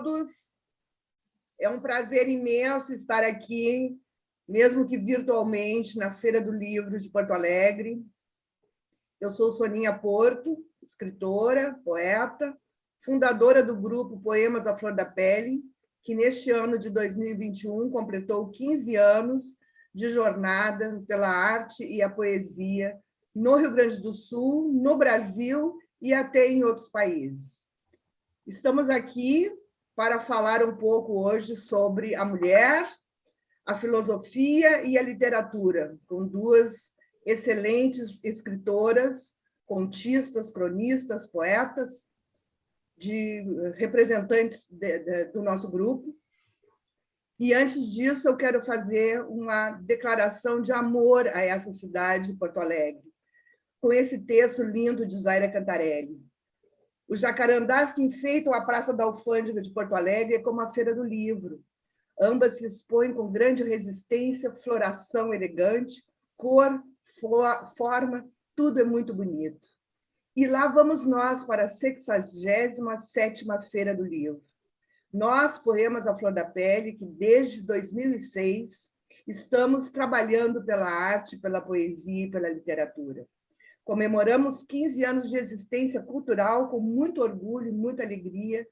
todos. É um prazer imenso estar aqui, mesmo que virtualmente, na Feira do Livro de Porto Alegre. Eu sou Soninha Porto, escritora, poeta, fundadora do grupo Poemas à Flor da Pele, que neste ano de 2021 completou 15 anos de jornada pela arte e a poesia no Rio Grande do Sul, no Brasil e até em outros países. Estamos aqui para falar um pouco hoje sobre a mulher, a filosofia e a literatura, com duas excelentes escritoras, contistas, cronistas, poetas, representantes do nosso grupo. E, antes disso, eu quero fazer uma declaração de amor a essa cidade, Porto Alegre, com esse texto lindo de Zaira Cantarelli. Os jacarandás que enfeitam a Praça da Alfândega de Porto Alegre é como a Feira do Livro. Ambas se expõem com grande resistência, floração elegante, cor, forma, tudo é muito bonito. E lá vamos nós para a 67ª Feira do Livro. Nós, Poemas à Flor da Pele, que desde 2006 estamos trabalhando pela arte, pela poesia e pela literatura. Comemoramos 15 anos de existência cultural com muito orgulho e muita alegria,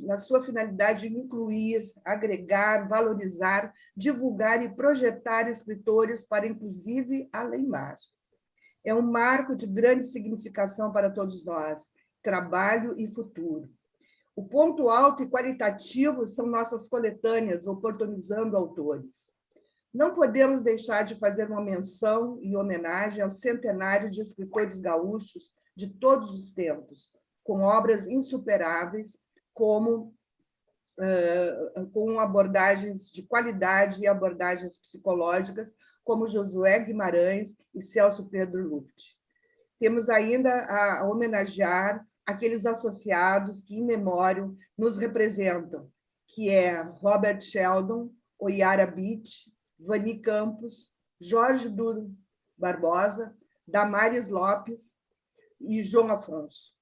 na sua finalidade de incluir, agregar, valorizar, divulgar e projetar escritores para, inclusive, além-mar. É um marco de grande significação para todos nós, trabalho e futuro. O ponto alto e qualitativo são nossas coletâneas, oportunizando autores. Não podemos deixar de fazer uma menção e homenagem ao centenário de escritores gaúchos de todos os tempos, com obras insuperáveis, com abordagens de qualidade e abordagens psicológicas, como Josué Guimarães e Celso Pedro Luft. Temos ainda a homenagear aqueles associados que, em memória, nos representam, que é Robert Sheldon, Oyara Beach, Vani Campos, Jorge Duro Barbosa, Damares Lopes e João Afonso.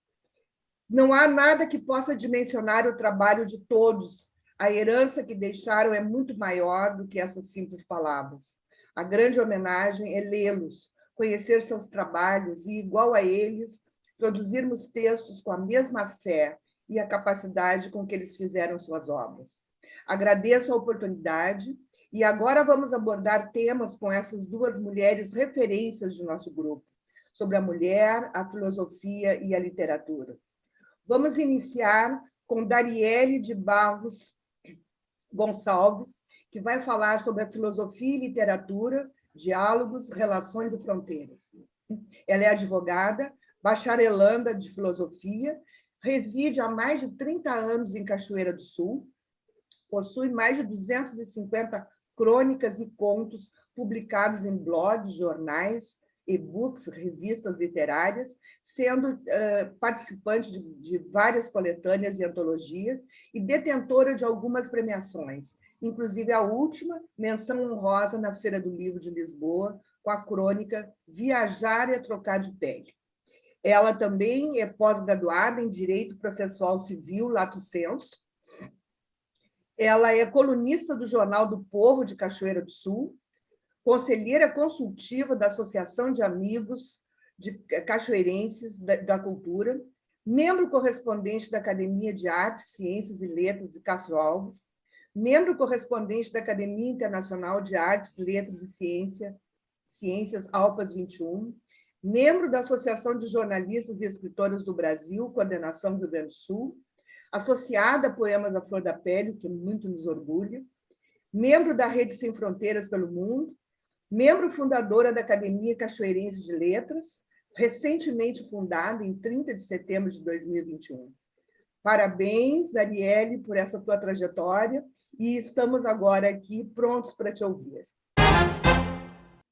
Não há nada que possa dimensionar o trabalho de todos. A herança que deixaram é muito maior do que essas simples palavras. A grande homenagem é lê-los, conhecer seus trabalhos e, igual a eles, produzirmos textos com a mesma fé e a capacidade com que eles fizeram suas obras. Agradeço a oportunidade e agora vamos abordar temas com essas duas mulheres referências de nosso grupo, sobre a mulher, a filosofia e a literatura. Vamos iniciar com Darielle de Barros Gonçalves, que vai falar sobre a filosofia e literatura, diálogos, relações e fronteiras. Ela é advogada, bacharelanda de filosofia, reside há mais de 30 anos em Cachoeira do Sul, possui mais de 250 crônicas e contos publicados em blogs, jornais, e-books, revistas literárias, sendo participante de várias coletâneas e antologias e detentora de algumas premiações, inclusive a última, menção honrosa na Feira do Livro de Lisboa, com a crônica Viajar é Trocar de Pele. Ela também é pós-graduada em Direito Processual Civil, lato sensu. Ela é colunista do Jornal do Povo de Cachoeira do Sul, conselheira consultiva da Associação de Amigos de Cachoeirenses da Cultura, membro correspondente da Academia de Artes, Ciências e Letras de Castro Alves, membro correspondente da Academia Internacional de Artes, Letras e Ciências ALPAS 21, membro da Associação de Jornalistas e Escritoras do Brasil, Coordenação Rio Grande do Sul, associada a Poemas à Flor da Pele, que muito nos orgulha, membro da Rede Sem Fronteiras pelo Mundo, membro fundadora da Academia Cachoeirense de Letras, recentemente fundada em 30 de setembro de 2021. Parabéns, Darielle, por essa tua trajetória, e estamos agora aqui prontos para te ouvir.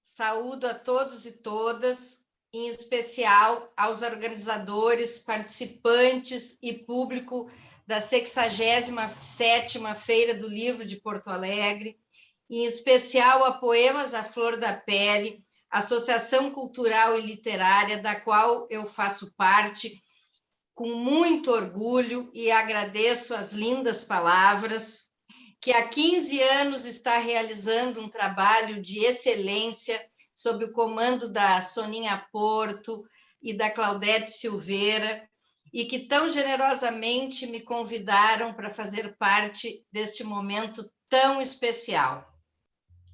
Saúdo a todos e todas, em especial aos organizadores, participantes e público da 67ª Feira do Livro de Porto Alegre, em especial a Poemas à Flor da Pele, associação cultural e literária da qual eu faço parte, com muito orgulho e agradeço as lindas palavras, que há 15 anos está realizando um trabalho de excelência sob o comando da Soninha Porto e da Claudete Silveira, e que tão generosamente me convidaram para fazer parte deste momento tão especial.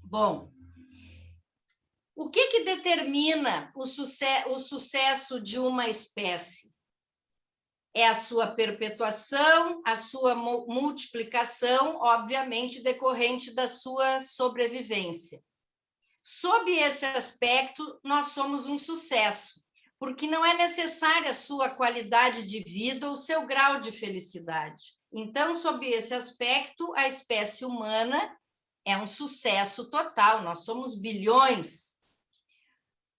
Bom, o que determina o sucesso de uma espécie? É a sua perpetuação, a sua multiplicação, obviamente, decorrente da sua sobrevivência. Sob esse aspecto, nós somos um sucesso, porque não é necessária a sua qualidade de vida ou seu grau de felicidade. Então, sob esse aspecto, a espécie humana é um sucesso total, nós somos bilhões.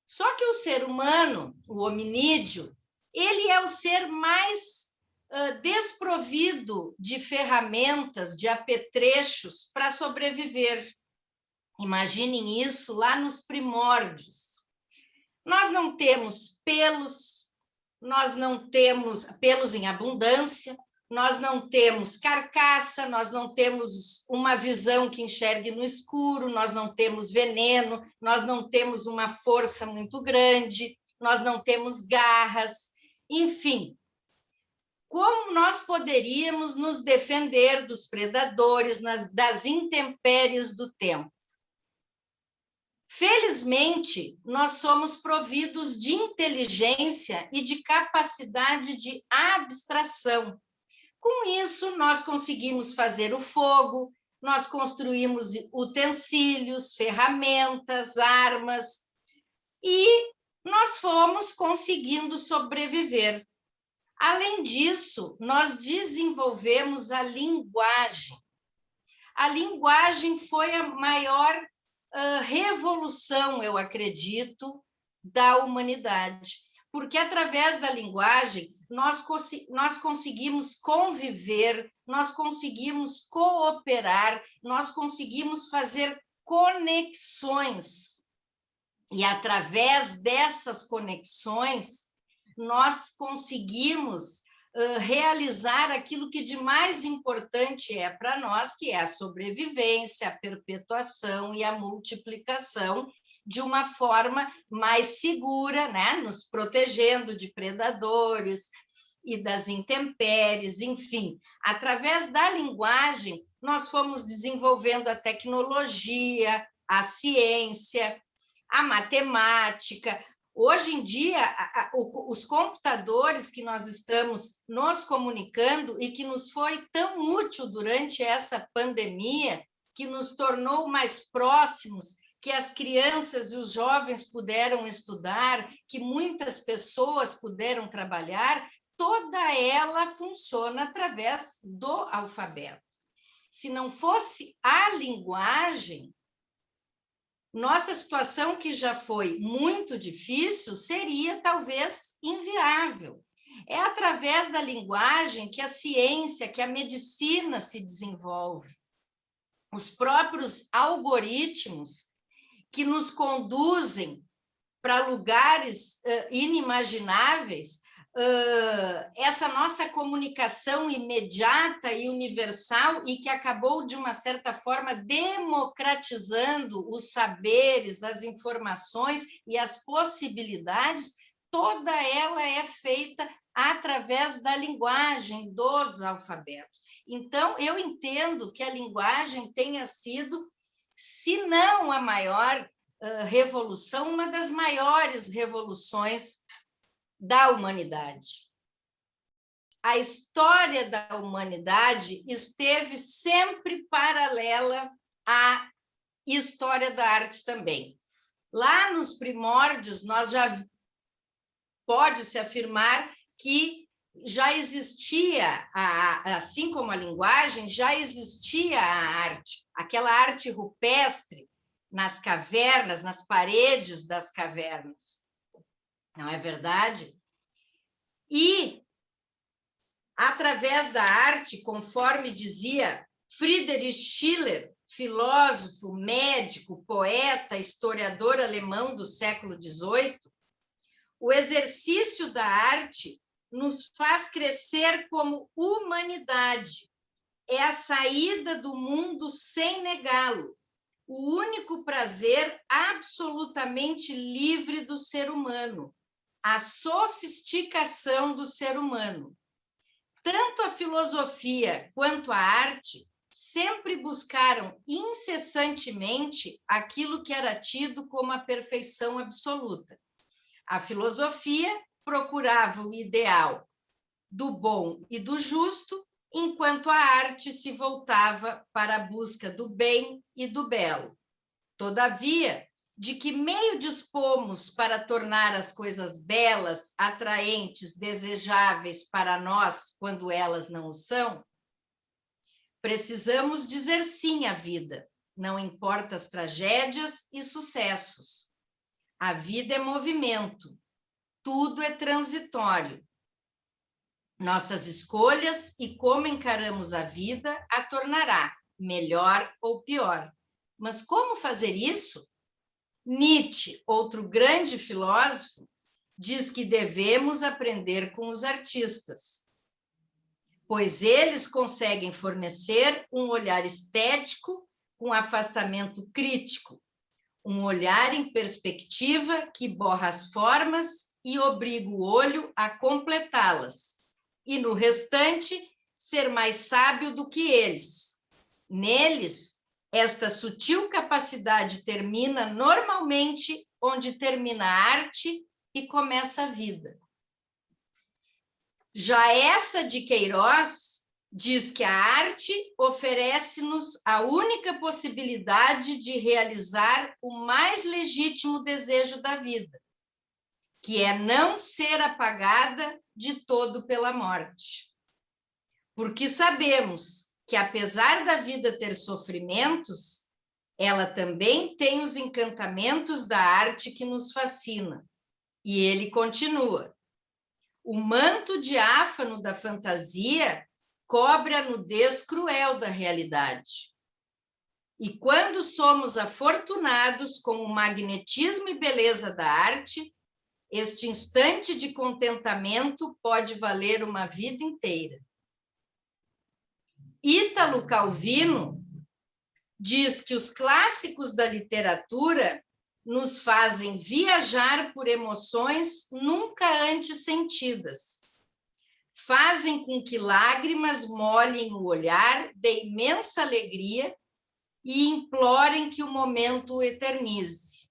Só que o ser humano, o hominídeo, ele é o ser mais desprovido de ferramentas, de apetrechos para sobreviver. Imaginem isso lá nos primórdios. Nós não temos pelos, nós não temos pelos em abundância, nós não temos carcaça, nós não temos uma visão que enxergue no escuro, nós não temos veneno, nós não temos uma força muito grande, nós não temos garras, enfim. Como nós poderíamos nos defender dos predadores, das intempéries do tempo? Felizmente, nós somos providos de inteligência e de capacidade de abstração. Com isso, nós conseguimos fazer o fogo, nós construímos utensílios, ferramentas, armas, e nós fomos conseguindo sobreviver. Além disso, nós desenvolvemos a linguagem. A linguagem foi a maior revolução, eu acredito, da humanidade, porque através da linguagem nós conseguimos conviver, nós conseguimos cooperar, nós conseguimos fazer conexões, e através dessas conexões nós conseguimos realizar aquilo que de mais importante é para nós, que é a sobrevivência, a perpetuação e a multiplicação de uma forma mais segura, né? Nos protegendo de predadores e das intempéries, enfim. Através da linguagem, nós fomos desenvolvendo a tecnologia, a ciência, a matemática. Hoje em dia, os computadores que nós estamos nos comunicando e que nos foi tão útil durante essa pandemia, que nos tornou mais próximos, que as crianças e os jovens puderam estudar, que muitas pessoas puderam trabalhar, toda ela funciona através do alfabeto. Se não fosse a linguagem, nossa situação, que já foi muito difícil, seria talvez inviável. É através da linguagem que a ciência, que a medicina se desenvolve. Os próprios algoritmos que nos conduzem para lugares inimagináveis, essa nossa comunicação imediata e universal, e que acabou, de uma certa forma, democratizando os saberes, as informações e as possibilidades, toda ela é feita através da linguagem, dos alfabetos. Então, eu entendo que a linguagem tenha sido, se não a maior revolução, uma das maiores revoluções da humanidade. A história da humanidade esteve sempre paralela à história da arte também. Lá nos primórdios, nós já pode-se afirmar que já existia, assim como a linguagem, já existia a arte, aquela arte rupestre nas cavernas, nas paredes das cavernas. Não é verdade? E, através da arte, conforme dizia Friedrich Schiller, filósofo, médico, poeta, historiador alemão do século XVIII, o exercício da arte nos faz crescer como humanidade. É a saída do mundo sem negá-lo, o único prazer absolutamente livre do ser humano, a sofisticação do ser humano. Tanto a filosofia quanto a arte sempre buscaram incessantemente aquilo que era tido como a perfeição absoluta. A filosofia procurava o ideal do bom e do justo, enquanto a arte se voltava para a busca do bem e do belo. Todavia, de que meio dispomos para tornar as coisas belas, atraentes, desejáveis para nós, quando elas não o são? Precisamos dizer sim à vida, não importa as tragédias e sucessos. A vida é movimento, tudo é transitório. Nossas escolhas e como encaramos a vida a tornará melhor ou pior. Mas como fazer isso? Nietzsche, outro grande filósofo, diz que devemos aprender com os artistas, pois eles conseguem fornecer um olhar estético com afastamento crítico, um olhar em perspectiva que borra as formas e obriga o olho a completá-las, e no restante ser mais sábio do que eles. Neles, esta sutil capacidade termina normalmente onde termina a arte e começa a vida. Já essa de Queiroz diz que a arte oferece-nos a única possibilidade de realizar o mais legítimo desejo da vida, que é não ser apagada de todo pela morte. Porque sabemos que, apesar da vida ter sofrimentos, ela também tem os encantamentos da arte que nos fascina. E ele continua: o manto diáfano da fantasia cobre a nudez cruel da realidade. E quando somos afortunados com o magnetismo e beleza da arte, este instante de contentamento pode valer uma vida inteira. Ítalo Calvino diz que os clássicos da literatura nos fazem viajar por emoções nunca antes sentidas. Fazem com que lágrimas molhem o olhar de imensa alegria e implorem que o momento o eternize.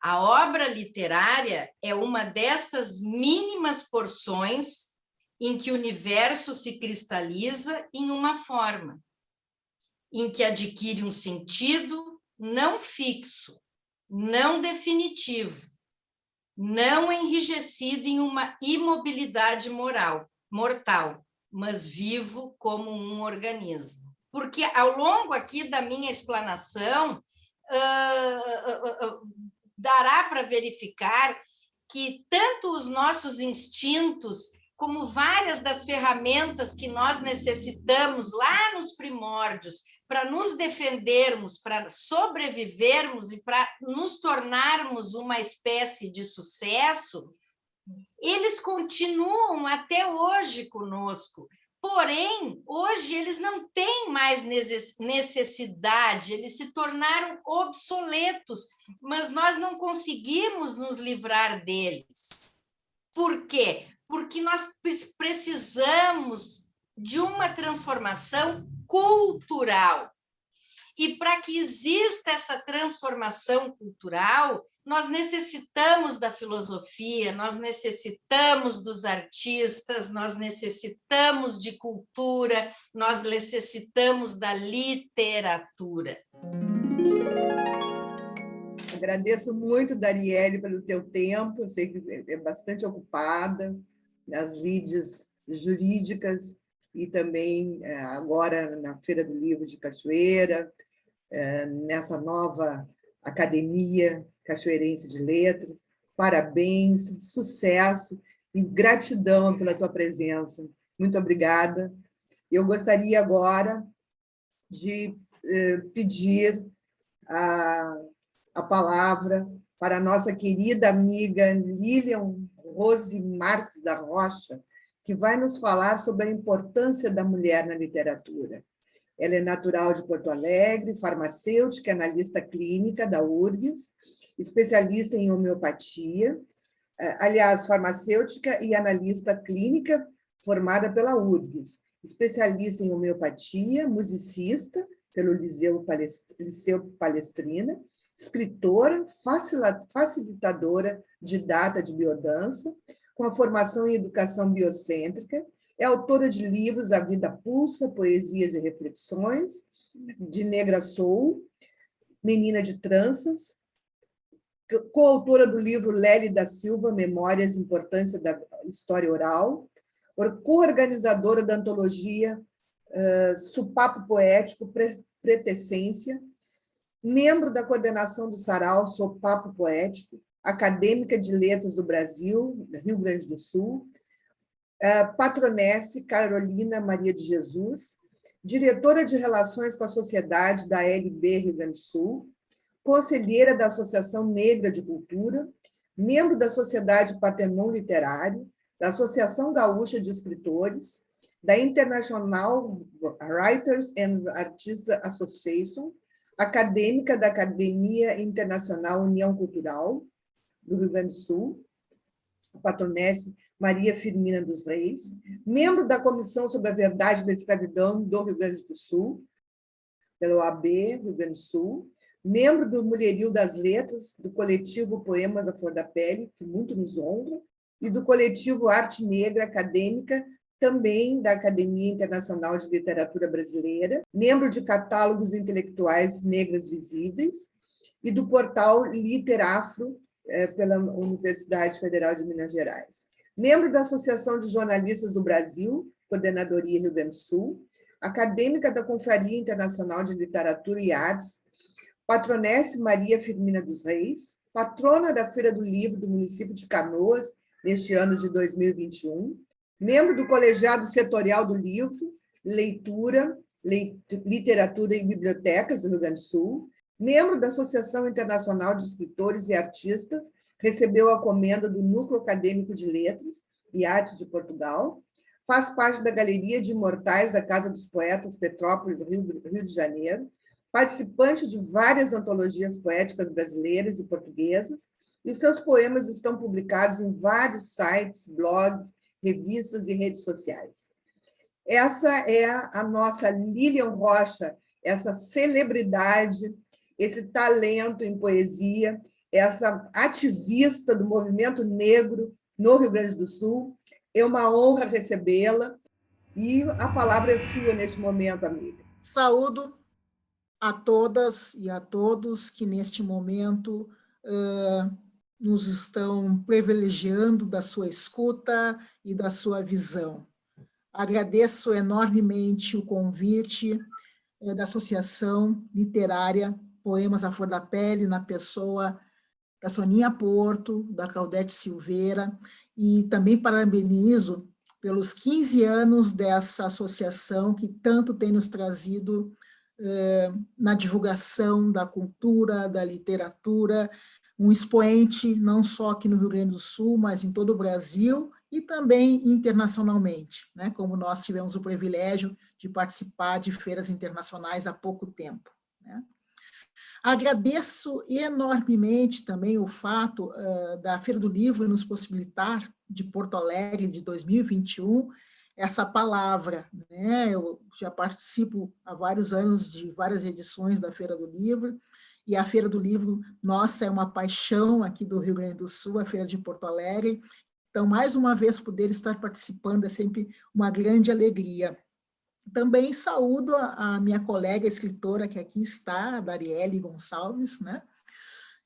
A obra literária é uma destas mínimas porções em que o universo se cristaliza em uma forma, em que adquire um sentido não fixo, não definitivo, não enrijecido em uma imobilidade mortal, mas vivo como um organismo. Porque ao longo aqui da minha explanação, dará para verificar que tanto os nossos instintos, como várias das ferramentas que nós necessitamos lá nos primórdios para nos defendermos, para sobrevivermos e para nos tornarmos uma espécie de sucesso, eles continuam até hoje conosco. Porém, hoje eles não têm mais necessidade, eles se tornaram obsoletos, mas nós não conseguimos nos livrar deles. Por quê? Porque nós precisamos de uma transformação cultural. E para que exista essa transformação cultural, nós necessitamos da filosofia, nós necessitamos dos artistas, nós necessitamos de cultura, nós necessitamos da literatura. Agradeço muito, Darielle, pelo teu tempo. Eu sei que é bastante ocupada nas lides jurídicas e também agora na Feira do Livro de Cachoeira, nessa nova Academia Cachoeirense de Letras. Parabéns, sucesso e gratidão pela tua presença. Muito obrigada. Eu gostaria agora de pedir a palavra para a nossa querida amiga Lilian Rose Marques da Rocha, que vai nos falar sobre a importância da mulher na literatura. Ela é natural de Porto Alegre, farmacêutica, analista clínica da URGS, especialista em homeopatia, aliás, farmacêutica e analista clínica formada pela URGS, especialista em homeopatia, musicista pelo Liceu Palestrina, escritora, facilitadora didata de biodança, com a formação em educação biocêntrica, é autora de livros A Vida Pulsa, Poesias e Reflexões, de Negra Soul, Menina de Tranças, coautora do livro Lely da Silva, Memórias, Importância da História Oral, co-organizadora da antologia Supapo Poético, Pretessência, membro da coordenação do Sarau Supapo Poético, acadêmica de Letras do Brasil, Rio Grande do Sul, patronesse Carolina Maria de Jesus, diretora de Relações com a Sociedade da LB Rio Grande do Sul, conselheira da Associação Negra de Cultura, membro da Sociedade Partenon Literário, da Associação Gaúcha de Escritores, da International Writers and Artists Association, acadêmica da Academia Internacional União Cultural do Rio Grande do Sul, patronesse Maria Firmina dos Reis, membro da Comissão sobre a Verdade da Escravidão do Rio Grande do Sul, pela OAB Rio Grande do Sul, membro do Mulherio das Letras, do coletivo Poemas à Flor da Pele, que muito nos honra, e do coletivo Arte Negra Acadêmica, também da Academia Internacional de Literatura Brasileira, membro de catálogos intelectuais negras visíveis, e do portal Literafro, pela Universidade Federal de Minas Gerais. Membro da Associação de Jornalistas do Brasil, Coordenadoria Rio Grande do Sul, acadêmica da Confraria Internacional de Literatura e Artes, patronesse Maria Firmina dos Reis, patrona da Feira do Livro do município de Canoas, neste ano de 2021, membro do Colegiado Setorial do Livro, Leitura, Literatura e Bibliotecas do Rio Grande do Sul, membro da Associação Internacional de Escritores e Artistas, recebeu a comenda do Núcleo Acadêmico de Letras e Artes de Portugal, faz parte da Galeria de Imortais da Casa dos Poetas Petrópolis, Rio de Janeiro, participante de várias antologias poéticas brasileiras e portuguesas, e seus poemas estão publicados em vários sites, blogs, revistas e redes sociais. Essa é a nossa Lilian Rocha, essa celebridade, esse talento em poesia, essa ativista do movimento negro no Rio Grande do Sul. É uma honra recebê-la e a palavra é sua neste momento, amiga. Saúdo a todas e a todos que neste momento nos estão privilegiando da sua escuta e da sua visão. Agradeço enormemente o convite da Associação Literária Poemas à Flor da Pele, na pessoa da Soninha Porto, da Claudete Silveira, e também parabenizo pelos 15 anos dessa associação que tanto tem nos trazido na divulgação da cultura, da literatura, um expoente não só aqui no Rio Grande do Sul, mas em todo o Brasil e também internacionalmente, né? Como nós tivemos o privilégio de participar de feiras internacionais há pouco tempo, né? Agradeço enormemente também o fato da Feira do Livro nos possibilitar, de Porto Alegre, de 2021, essa palavra, né? Eu já participo há vários anos de várias edições da Feira do Livro, e a Feira do Livro, nossa, é uma paixão aqui do Rio Grande do Sul, a Feira de Porto Alegre. Então, mais uma vez, poder estar participando é sempre uma grande alegria. Também saúdo a minha colega escritora que aqui está, a Darielle Gonçalves, né?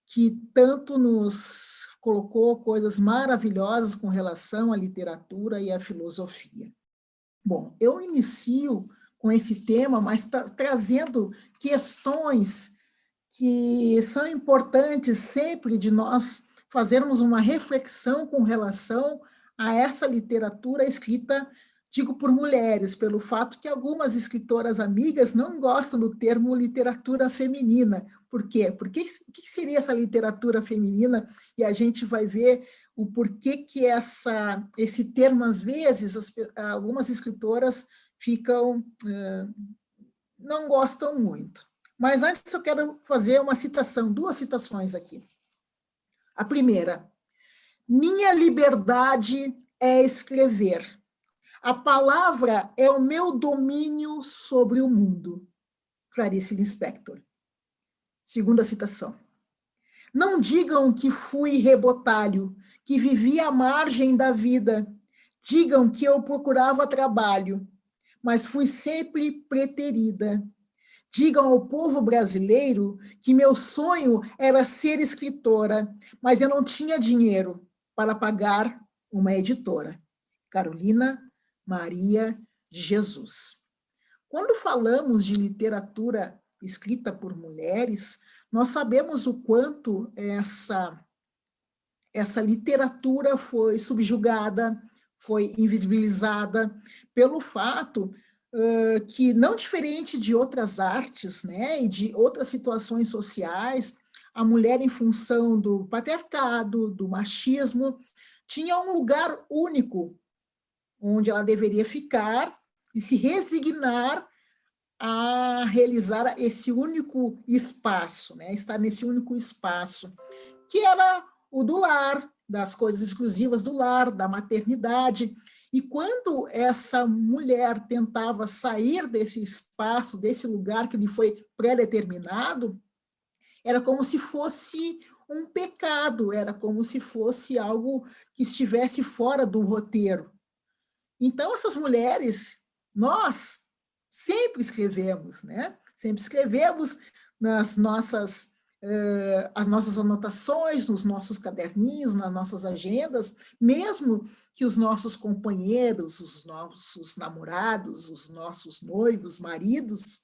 Que tanto nos colocou coisas maravilhosas com relação à literatura e à filosofia. Bom, eu inicio com esse tema, mas trazendo questões que são importantes sempre de nós fazermos uma reflexão com relação a essa literatura escrita, digo por mulheres, pelo fato que algumas escritoras amigas não gostam do termo literatura feminina. Por quê? Porque o que seria essa literatura feminina? E a gente vai ver o porquê que esse termo, às vezes, algumas escritoras não gostam muito. Mas antes eu quero fazer duas citações aqui. A primeira: minha liberdade é escrever. A palavra é o meu domínio sobre o mundo. Clarice Lispector. Segunda citação: não digam que fui rebotalho, que vivi à margem da vida. Digam que eu procurava trabalho, mas fui sempre preterida. Digam ao povo brasileiro que meu sonho era ser escritora, mas eu não tinha dinheiro para pagar uma editora. Carolina Maria de Jesus. Quando falamos de literatura escrita por mulheres, nós sabemos o quanto essa literatura foi subjugada, foi invisibilizada pelo fato que, não diferente de outras artes, né, e de outras situações sociais, a mulher, em função do patriarcado, do machismo, tinha um lugar único onde ela deveria ficar e se resignar a realizar esse único espaço, né, estar nesse único espaço, que era o do lar, das coisas exclusivas do lar, da maternidade. E quando essa mulher tentava sair desse espaço, desse lugar que lhe foi pré-determinado, era como se fosse um pecado, era como se fosse algo que estivesse fora do roteiro. Então, essas mulheres, nós sempre escrevemos, né? Sempre escrevemos nas as nossas anotações, nos nossos caderninhos, nas nossas agendas, mesmo que os nossos companheiros, os nossos namorados, os nossos noivos, maridos,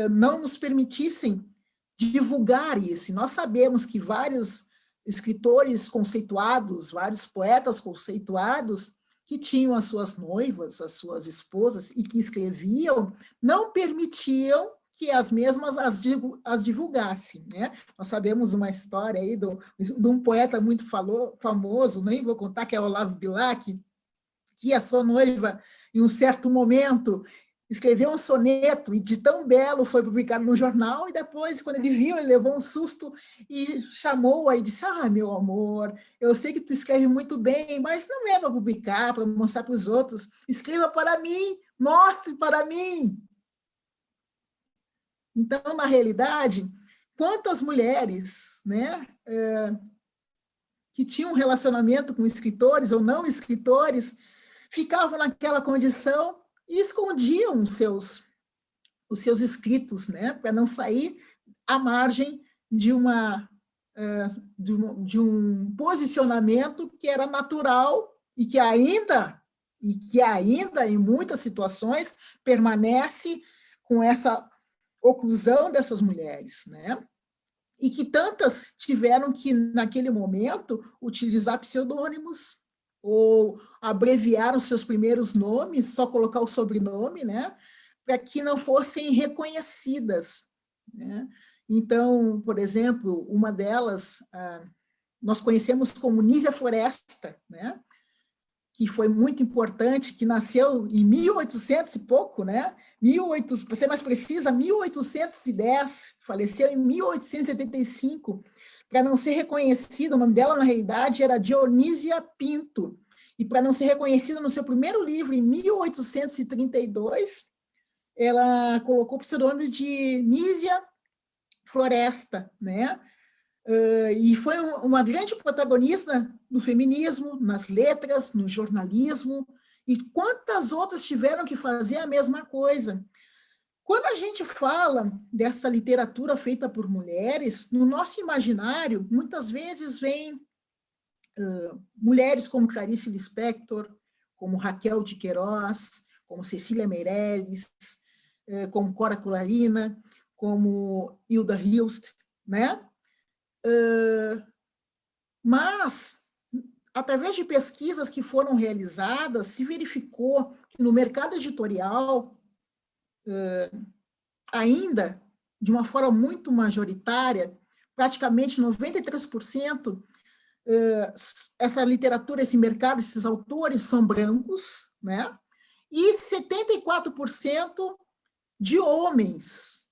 não nos permitissem divulgar isso. E nós sabemos que vários escritores conceituados, vários poetas conceituados, que tinham as suas noivas, as suas esposas, e que escreviam, não permitiam que as mesmas as divulgassem, né? Nós sabemos uma história aí de um poeta muito famoso, nem vou contar, que é Olavo Bilac, que a sua noiva, em um certo momento, escreveu um soneto, e de tão belo foi publicado no jornal, e depois, quando ele viu, ele levou um susto e chamou-a e disse: meu amor, eu sei que tu escreve muito bem, mas não é para publicar, para mostrar para os outros, escreva para mim, mostre para mim. Então, na realidade, quantas mulheres, né, que tinham um relacionamento com escritores ou não escritores, ficavam naquela condição e escondiam os seus escritos, né, para não sair à margem de um posicionamento que era natural e que ainda, em muitas situações, permanece com essa oclusão dessas mulheres, né? E que tantas tiveram que, naquele momento, utilizar pseudônimos ou abreviar os seus primeiros nomes, só colocar o sobrenome, né? Para que não fossem reconhecidas, né? Então, por exemplo, uma delas, nós conhecemos como Nízia Floresta, né? Que foi muito importante, que nasceu em 1800 e pouco, né? Para ser mais precisa, 1810, faleceu em 1875, para não ser reconhecida, o nome dela, na realidade, era Dionísia Pinto, e para não ser reconhecida no seu primeiro livro, em 1832, ela colocou o pseudônimo de Nízia Floresta, né? E foi uma grande protagonista no feminismo, nas letras, no jornalismo, e quantas outras tiveram que fazer a mesma coisa. Quando a gente fala dessa literatura feita por mulheres, no nosso imaginário, muitas vezes vem mulheres como Clarice Lispector, como Raquel de Queiroz, como Cecília Meirelles, como Cora Coralina, como Hilda Hilst, né? Mas, através de pesquisas que foram realizadas, se verificou que no mercado editorial, ainda, de uma forma muito majoritária, praticamente 93% essa literatura, esse mercado, esses autores são brancos, né? E 74% de homens.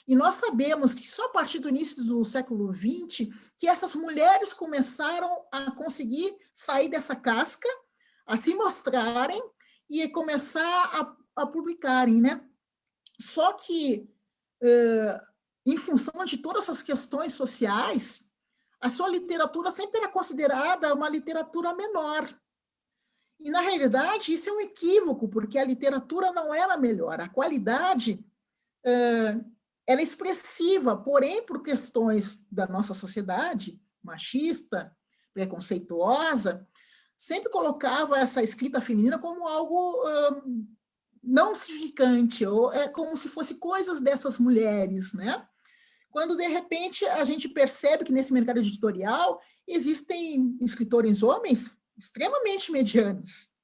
E nós sabemos que só a partir do início do século XX que essas mulheres começaram a conseguir sair dessa casca, a se mostrarem e começar a publicarem, né? Só que, em função de todas essas questões sociais, a sua literatura sempre era considerada uma literatura menor. E, na realidade, isso é um equívoco, porque a literatura não era melhor. A qualidade era expressiva, porém, por questões da nossa sociedade, machista, preconceituosa, sempre colocava essa escrita feminina como algo não significante, ou é como se fosse coisas dessas mulheres, né? Quando, de repente, a gente percebe que nesse mercado editorial existem escritores homens extremamente medianos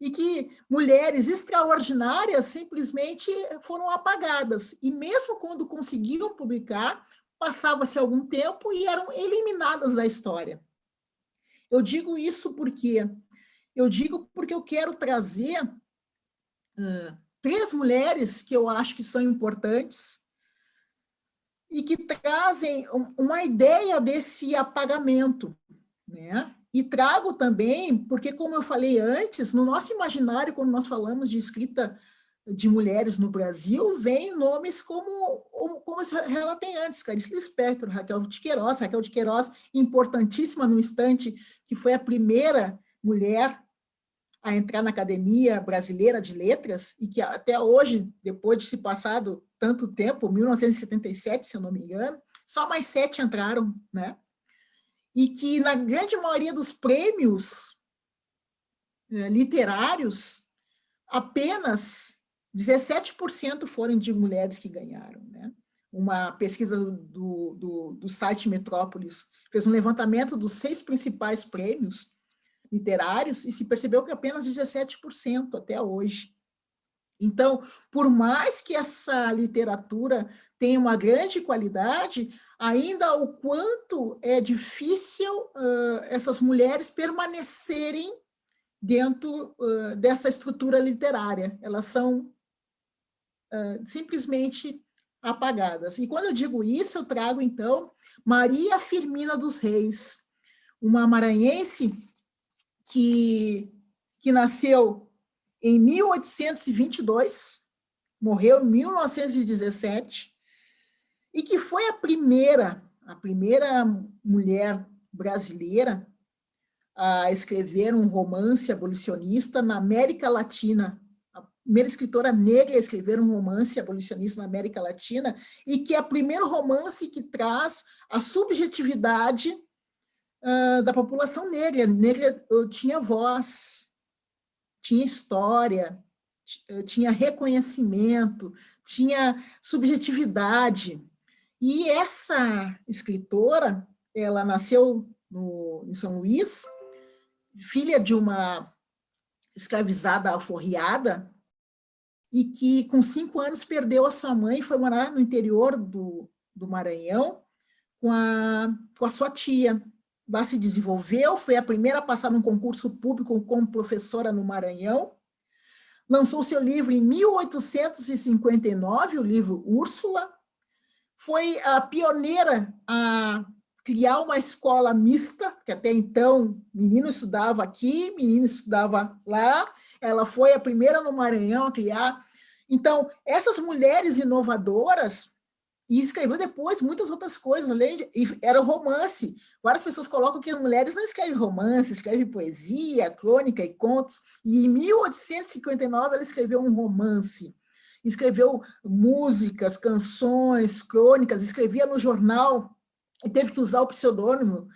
e que mulheres extraordinárias simplesmente foram apagadas. E mesmo quando conseguiam publicar, passava-se algum tempo e eram eliminadas da história. Eu digo isso porque eu quero trazer 3 mulheres que eu acho que são importantes e que trazem uma ideia desse apagamento, né? E trago também, porque, como eu falei antes, no nosso imaginário, quando nós falamos de escrita de mulheres no Brasil, vem nomes como eu relatei antes, Clarice Lispector, Raquel de Queiroz, importantíssima no instante, que foi a primeira mulher a entrar na Academia Brasileira de Letras, e que até hoje, depois de se passado tanto tempo, 1977, se eu não me engano, só mais 7 entraram, né? E que, na grande maioria dos prêmios literários, apenas 17% foram de mulheres que ganharam, né? Uma pesquisa do site Metrópolis fez um levantamento dos 6 principais prêmios literários e se percebeu que apenas 17% até hoje. Então, por mais que essa literatura tenha uma grande qualidade, ainda o quanto é difícil essas mulheres permanecerem dentro dessa estrutura literária. Elas são simplesmente apagadas. E quando eu digo isso, eu trago, então, Maria Firmina dos Reis, uma maranhense que nasceu em 1822, morreu em 1917, e que foi a primeira mulher brasileira a escrever um romance abolicionista na América Latina, a primeira escritora negra a escrever um romance abolicionista na América Latina, e que é o primeiro romance que traz a subjetividade da população negra. Negra tinha voz, tinha história, tinha reconhecimento, tinha subjetividade. E essa escritora, ela nasceu em São Luís, filha de uma escravizada alforriada, e que, com 5 anos, perdeu a sua mãe e foi morar no interior do Maranhão com a sua tia. Lá se desenvolveu, foi a primeira a passar num concurso público como professora no Maranhão, lançou seu livro em 1859, o livro Úrsula, foi a pioneira a criar uma escola mista, que até então menino estudava aqui, menino estudava lá, ela foi a primeira no Maranhão a criar. Então, essas mulheres inovadoras, e escreveu depois muitas outras coisas, era romance. Várias pessoas colocam que as mulheres não escrevem romance, escrevem poesia, crônica e contos, e em 1859 ela escreveu um romance, escreveu músicas, canções, crônicas, escrevia no jornal, e teve que usar o pseudônimo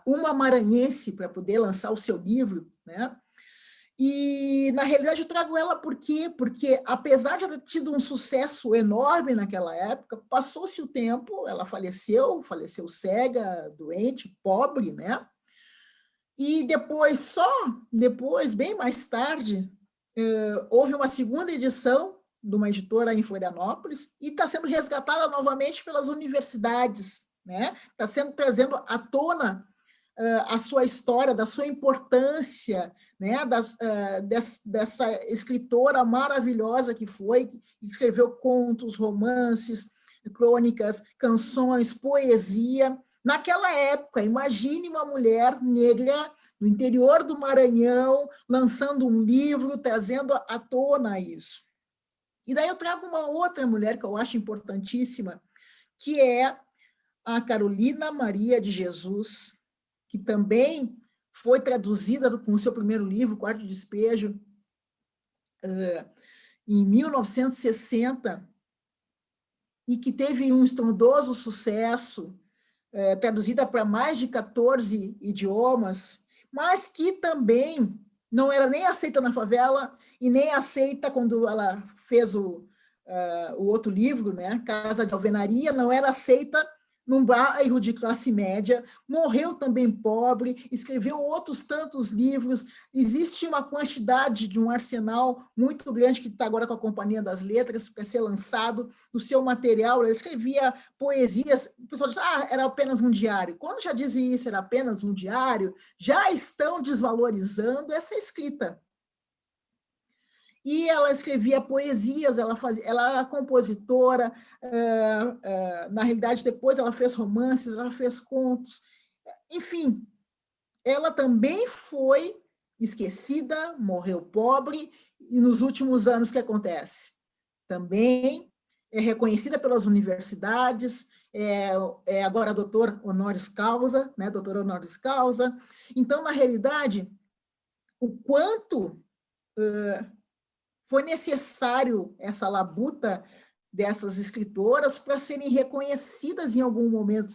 Uma Maranhense para poder lançar o seu livro, né? E, na realidade, eu trago ela por quê? Porque, apesar de ter tido um sucesso enorme naquela época, passou-se o tempo, ela faleceu cega, doente, pobre, né? E depois, bem mais tarde, houve uma segunda edição de uma editora em Florianópolis e está sendo resgatada novamente pelas universidades, né? Está sendo trazendo à tona a sua história, da sua importância, né, dessa escritora maravilhosa que foi, que escreveu contos, romances, crônicas, canções, poesia. Naquela época, imagine uma mulher negra no interior do Maranhão, lançando um livro, trazendo à tona isso. E daí eu trago uma outra mulher que eu acho importantíssima, que é a Carolina Maria de Jesus, que também foi traduzida com o seu primeiro livro, Quarto Despejo, em 1960, e que teve um estrondoso sucesso, traduzida para mais de 14 idiomas, mas que também não era nem aceita na favela e nem aceita quando ela fez o outro livro, né, Casa de Alvenaria, não era aceita num bairro de classe média, morreu também pobre, escreveu outros tantos livros, existe uma quantidade de um arsenal muito grande que está agora com a Companhia das Letras para ser lançado, do seu material, ela escrevia poesias, o pessoal diz, era apenas um diário. Quando já dizem isso, era apenas um diário, já estão desvalorizando essa escrita. E ela escrevia poesias, ela era compositora, na realidade, depois ela fez romances, ela fez contos, enfim, ela também foi esquecida, morreu pobre, e nos últimos anos o que acontece? Também é reconhecida pelas universidades, agora doutor honoris causa, né, doutora honoris causa. Então, na realidade, o quanto foi necessário essa labuta dessas escritoras para serem reconhecidas em algum momento.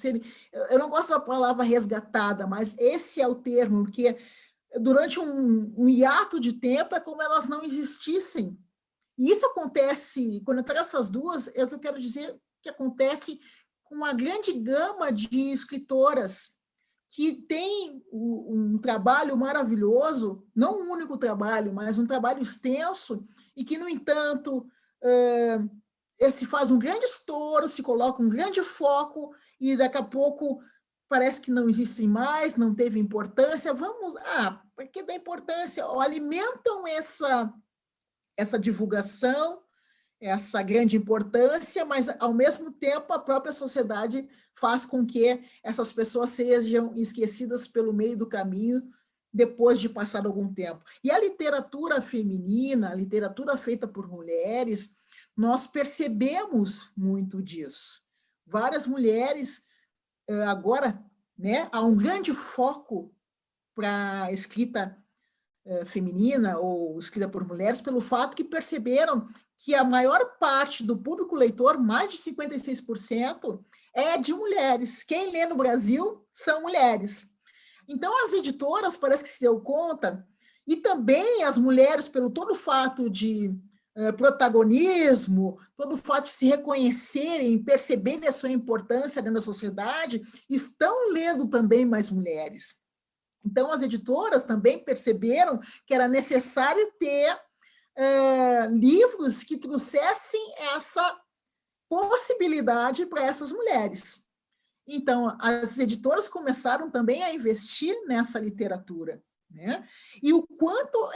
Eu não gosto da palavra resgatada, mas esse é o termo, porque durante um hiato de tempo é como elas não existissem. E isso acontece, quando eu trago essas duas, é o que eu quero dizer que acontece com uma grande gama de escritoras que tem um trabalho maravilhoso, não um único trabalho, mas um trabalho extenso, e que, no entanto, se faz um grande estouro, se coloca um grande foco, e daqui a pouco parece que não existem mais, não teve importância. Por que dá importância? Alimentam essa divulgação, essa grande importância, mas, ao mesmo tempo, a própria sociedade faz com que essas pessoas sejam esquecidas pelo meio do caminho, depois de passar algum tempo. E a literatura feminina, a literatura feita por mulheres, nós percebemos muito disso. Várias mulheres, agora, né, há um grande foco para a escrita feminina ou escrita por mulheres, pelo fato que perceberam que a maior parte do público leitor, mais de 56%, é de mulheres. Quem lê no Brasil são mulheres. Então, as editoras parece que se deu conta, e também as mulheres, pelo todo o fato de protagonismo, todo o fato de se reconhecerem, perceberem a sua importância dentro da sociedade, estão lendo também mais mulheres. Então, as editoras também perceberam que era necessário ter livros que trouxessem essa possibilidade para essas mulheres. Então, as editoras começaram também a investir nessa literatura, né? E o quanto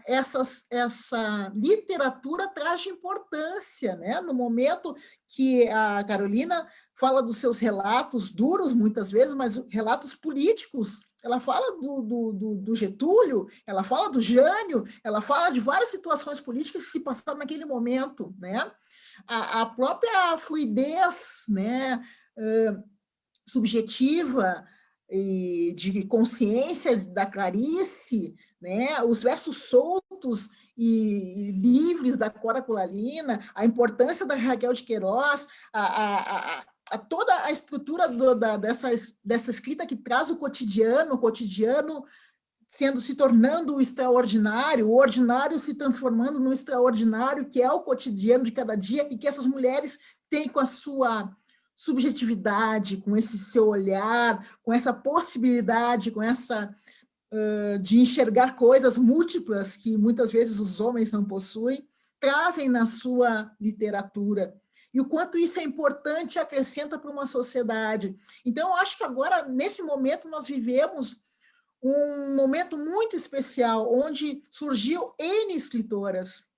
essa literatura traz de importância, né? No momento que a Carolina fala dos seus relatos duros, muitas vezes, mas relatos políticos. Ela fala do Getúlio, ela fala do Jânio, ela fala de várias situações políticas que se passaram naquele momento, né? A própria fluidez, né, subjetiva e de consciência da Clarice, né, os versos soltos e livres da Cora Coralina, a importância da Raquel de Queiroz, toda a estrutura dessa escrita que traz o cotidiano se tornando o extraordinário, o ordinário se transformando no extraordinário, que é o cotidiano de cada dia, e que essas mulheres têm com a sua subjetividade, com esse seu olhar, com essa possibilidade, com essa de enxergar coisas múltiplas que muitas vezes os homens não possuem, trazem na sua literatura. e o quanto isso é importante e acrescenta para uma sociedade. Então, eu acho que agora, nesse momento, nós vivemos um momento muito especial, onde surgiu N escritoras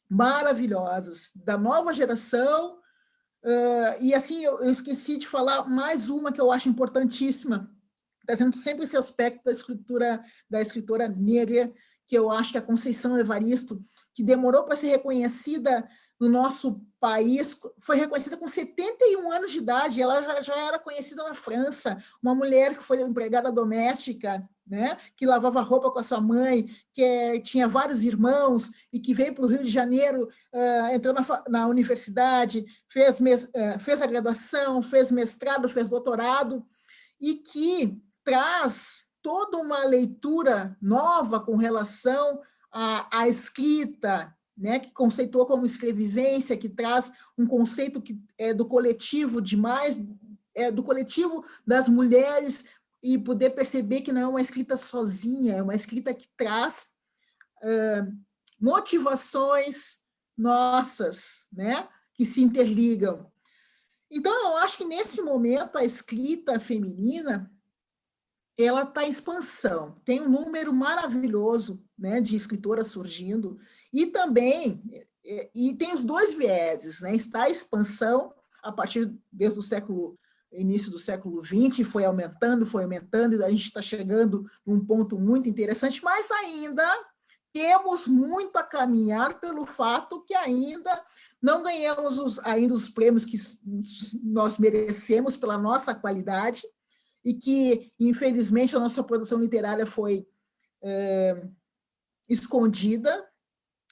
maravilhosas, da nova geração, e assim, eu esqueci de falar mais uma que eu acho importantíssima, trazendo sempre esse aspecto da escritora negra, que eu acho que a Conceição Evaristo, que demorou para ser reconhecida no nosso país, foi reconhecida com 71 anos de idade, ela já era conhecida na França, uma mulher que foi empregada doméstica, né, que lavava roupa com a sua mãe, que tinha vários irmãos e que veio para o Rio de Janeiro, entrou na universidade, fez a graduação, fez mestrado, fez doutorado, e que traz toda uma leitura nova com relação à escrita, né, que conceitua como escrevivência, que traz um conceito que é do coletivo do coletivo das mulheres, e poder perceber que não é uma escrita sozinha, é uma escrita que traz motivações nossas, né, que se interligam. Então, eu acho que, nesse momento, a escrita feminina ela está em expansão. Tem um número maravilhoso, né, de escritoras surgindo, e também tem os dois vieses, né? Está a expansão a partir desde o início do século XX, foi aumentando, e a gente está chegando num ponto muito interessante, mas ainda temos muito a caminhar pelo fato que ainda não ganhamos ainda os prêmios que nós merecemos pela nossa qualidade, e que, infelizmente, a nossa produção literária foi escondida,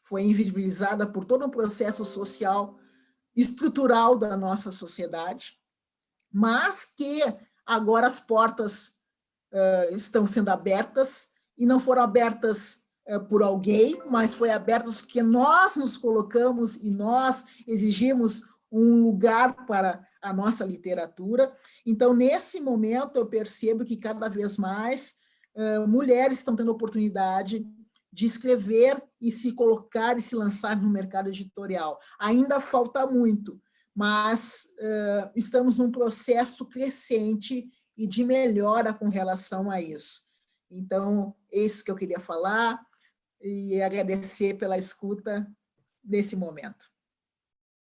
foi invisibilizada por todo um processo social estrutural da nossa sociedade, mas que agora as portas estão sendo abertas, e não foram abertas por alguém, mas foi abertas porque nós nos colocamos e nós exigimos um lugar para a nossa literatura. Então, nesse momento, eu percebo que cada vez mais mulheres estão tendo oportunidade de escrever e se colocar e se lançar no mercado editorial. Ainda falta muito, mas estamos num processo crescente e de melhora com relação a isso. Então, é isso que eu queria falar, e agradecer pela escuta nesse momento.